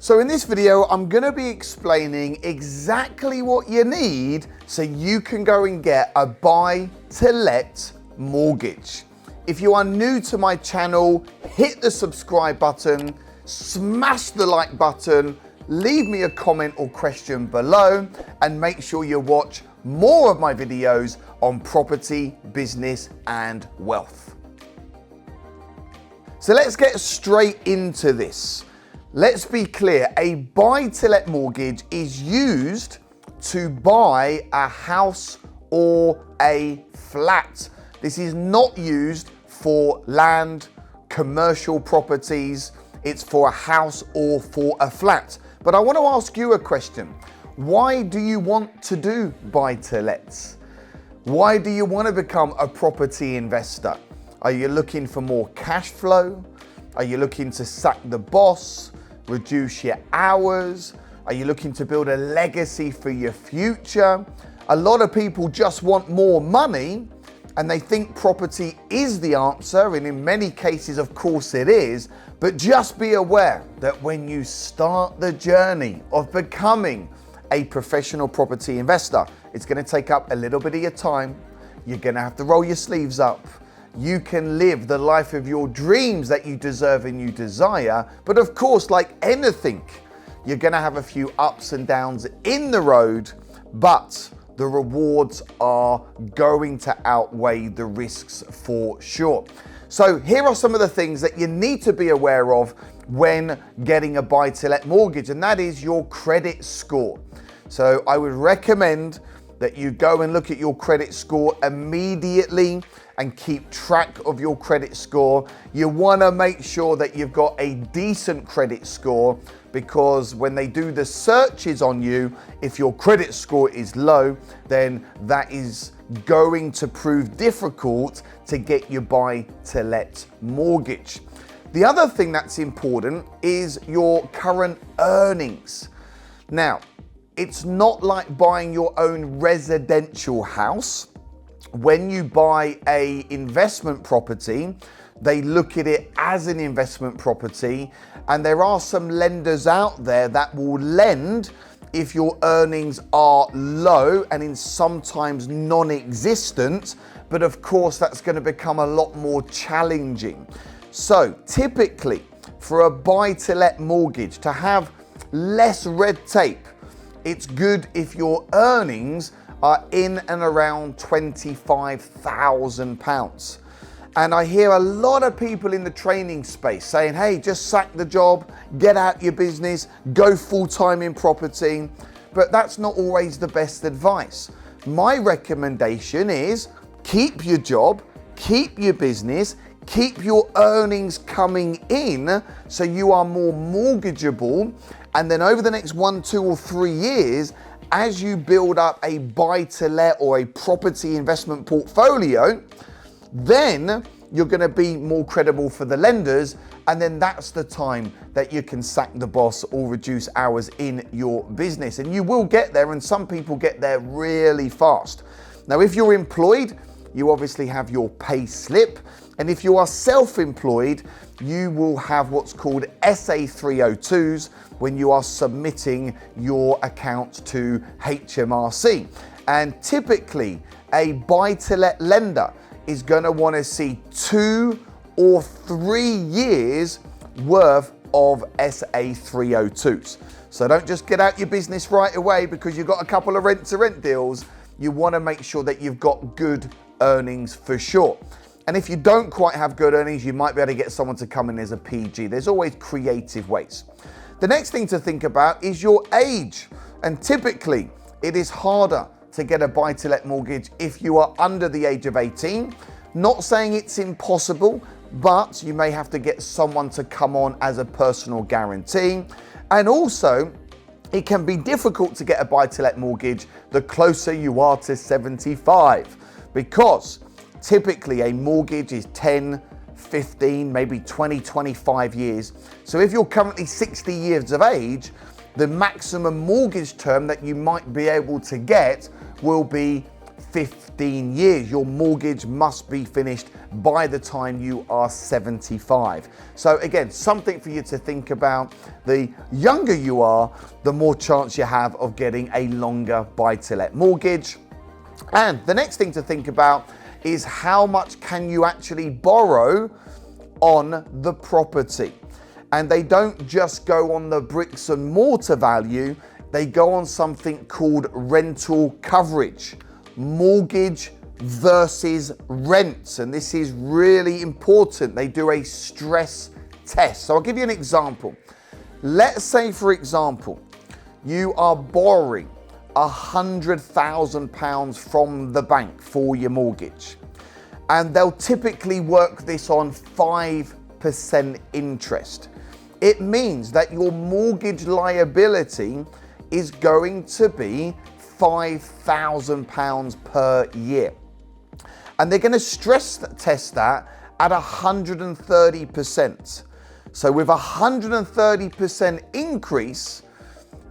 So in this video, I'm gonna be explaining exactly what you need so you can go and get a buy-to-let mortgage. If you are new to my channel, hit the subscribe button, smash the like button, leave me a comment or question below, and make sure you watch more of my videos on property, business, and wealth. So let's get straight into this. Let's be clear, a buy-to-let mortgage is used to buy a house or a flat. This is not used for land, commercial properties. It's for a house or for a flat. But I want to ask you a question. Why do you want to do buy-to-lets? Why do you want to become a property investor? Are you looking for more cash flow? Are you looking to sack the boss? Reduce your hours? Are you looking to build a legacy for your future? A lot of people just want more money and they think property is the answer, and in many cases, of course it is, but just be aware that when you start the journey of becoming a professional property investor, it's going to take up a little bit of your time. You're going to have to roll your sleeves up. You can live the life of your dreams that you deserve and you desire. But of course, like anything, you're going to have a few ups and downs in the road, but the rewards are going to outweigh the risks for sure. So here are some of the things that you need to be aware of when getting a buy-to-let mortgage, and that is your credit score. So I would recommend that you go and look at your credit score immediately and keep track of your credit score. You want to make sure that you've got a decent credit score, because when they do the searches on you, if your credit score is low, then that is going to prove difficult to get your buy-to-let mortgage. The other thing that's important is your current earnings. Now, it's not like buying your own residential house. When you buy an investment property, they look at it as an investment property, and there are some lenders out there that will lend if your earnings are low and in sometimes non-existent, but of course that's going to become a lot more challenging. So typically for a buy-to-let mortgage to have less red tape, it's good if your earnings are in and around £25,000. And I hear a lot of people in the training space saying, hey, just sack the job, get out your business, go full-time in property. But that's not always the best advice. My recommendation is keep your job, keep your business, keep your earnings coming in so you are more mortgageable. And then over the next 1, 2, or 3 years, as you build up a buy-to-let or a property investment portfolio, then you're going to be more credible for the lenders, and then that's the time that you can sack the boss or reduce hours in your business. And you will get there, and some people get there really fast. Now, if you're employed, you obviously have your pay slip, and if you are self-employed, you will have what's called SA 302s when you are submitting your account to HMRC. And typically, a buy-to-let lender is going to want to see 2 or 3 years worth of SA 302s. So don't just get out your business right away because you've got a couple of rent-to-rent deals. You want to make sure that you've got good earnings for sure. And if you don't quite have good earnings, you might be able to get someone to come in as a PG. There's always creative ways. The next thing to think about is your age. And typically, it is harder to get a buy-to-let mortgage if you are under the age of 18. Not saying it's impossible, but you may have to get someone to come on as a personal guarantee. And also, it can be difficult to get a buy-to-let mortgage the closer you are to 75, because typically a mortgage is 10, 15, maybe 20, 25 years. So if you're currently 60 years of age, the maximum mortgage term that you might be able to get will be 15 years. Your mortgage must be finished by the time you are 75. So again, something for you to think about. The younger you are, the more chance you have of getting a longer buy-to-let mortgage. And the next thing to think about is how much can you actually borrow on the property. And they don't just go on the bricks and mortar value, they go on something called rental coverage, mortgage versus rents. And this is really important. They do a stress test. So I'll give you an example. Let's say, for example, you are borrowing £100,000 from the bank for your mortgage. And they'll typically work this on 5% interest. It means that your mortgage liability is going to be £5,000 per year. And they're going to stress test that at 130%. So with 130% increase,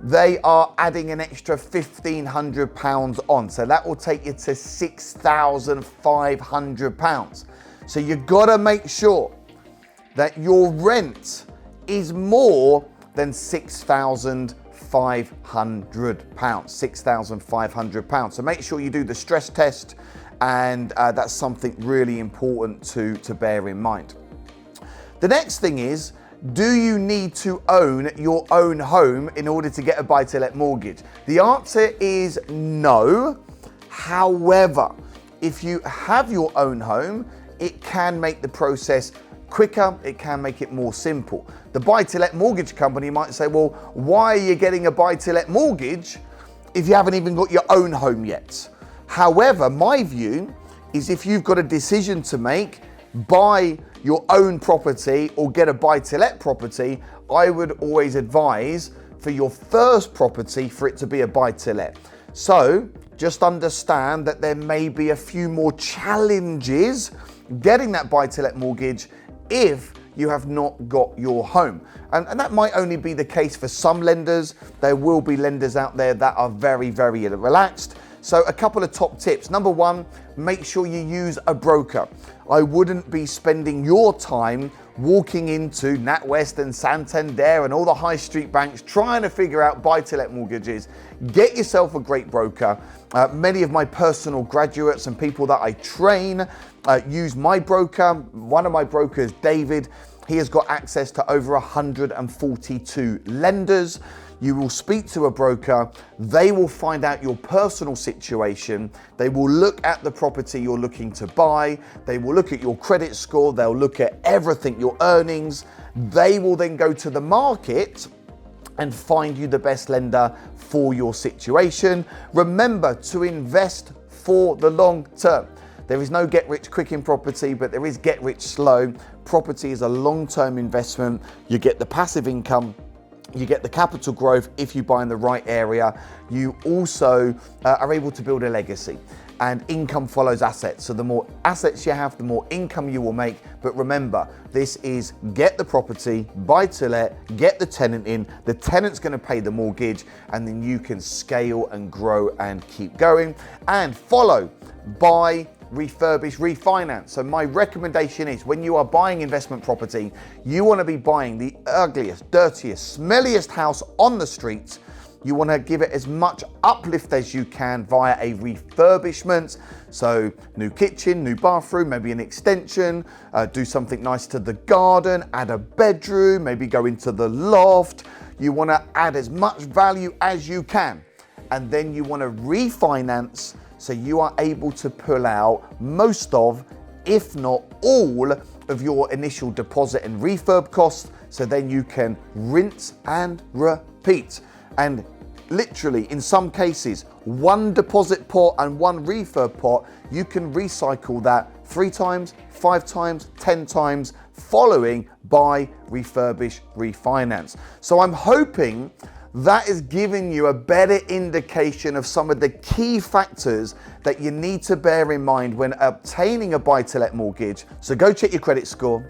they are adding an extra £1,500 on. So that will take you to £6,500. So you've got to make sure that your rent is more than £6,500. £6,500. So make sure you do the stress test, and that's something really important to bear in mind. The next thing is, do you need to own your own home in order to get a buy-to-let mortgage? The answer is no. However, if you have your own home, it can make the process quicker, it can make it more simple. The buy-to-let mortgage company might say, well, why are you getting a buy-to-let mortgage if you haven't even got your own home yet? However, my view is if you've got a decision to make, buy your own property or get a buy-to-let property, I would always advise for your first property for it to be a buy-to-let. So just understand that there may be a few more challenges getting that buy-to-let mortgage if you have not got your home. And that might only be the case for some lenders. There will be lenders out there that are very, very relaxed. So a couple of top tips. Number one, make sure you use a broker. I wouldn't be spending your time walking into NatWest and Santander and all the high street banks trying to figure out buy-to-let mortgages. Get yourself a great broker. Many of my personal graduates and people that I train use my broker. One of my brokers, David, he has got access to over 142 lenders. You will speak to a broker, they will find out your personal situation, they will look at the property you're looking to buy, they will look at your credit score, they'll look at everything, your earnings. They will then go to the market and find you the best lender for your situation. Remember to invest for the long term. There is no get rich quick in property, but there is get rich slow. Property is a long-term investment. You get the passive income, you get the capital growth if you buy in the right area. You also are able to build a legacy, and income follows assets. So the more assets you have, the more income you will make. But remember, this is get the property, buy to let, get the tenant in, the tenant's gonna pay the mortgage, and then you can scale and grow and keep going. And follow, buy, refurbish, refinance. So my recommendation is when you are buying investment property, you want to be buying the ugliest, dirtiest, smelliest house on the streets. You want to give it as much uplift as you can via a refurbishment. So new kitchen, new bathroom, maybe an extension, do something nice to the garden, add a bedroom, maybe go into the loft. You want to add as much value as you can. And then you want to refinance so you are able to pull out most of, if not all, of your initial deposit and refurb costs, so then you can rinse and repeat. And literally, in some cases, one deposit pot and one refurb pot, you can recycle that 3 times, 5 times, 10 times, following buy, refurbish, refinance. So I'm hoping that is giving you a better indication of some of the key factors that you need to bear in mind when obtaining a buy-to-let mortgage. So go check your credit score,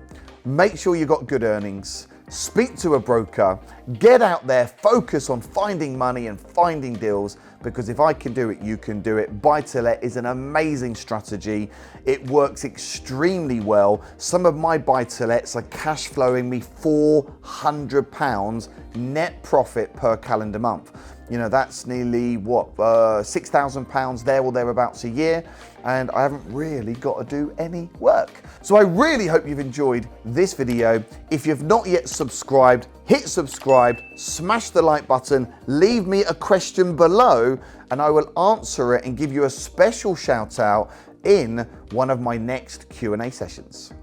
make sure you've got good earnings, speak to a broker, get out there, focus on finding money and finding deals, because if I can do it, you can do it. Buy to let is an amazing strategy. It works extremely well. Some of my buy to lets are cash flowing me £400 net profit per calendar month. You know, that's nearly what, £6,000 there or thereabouts a year, and I haven't really got to do any work. So I really hope you've enjoyed this video. If you've not yet subscribed, hit subscribe, smash the like button, leave me a question below, and I will answer it and give you a special shout out in one of my next Q&A sessions.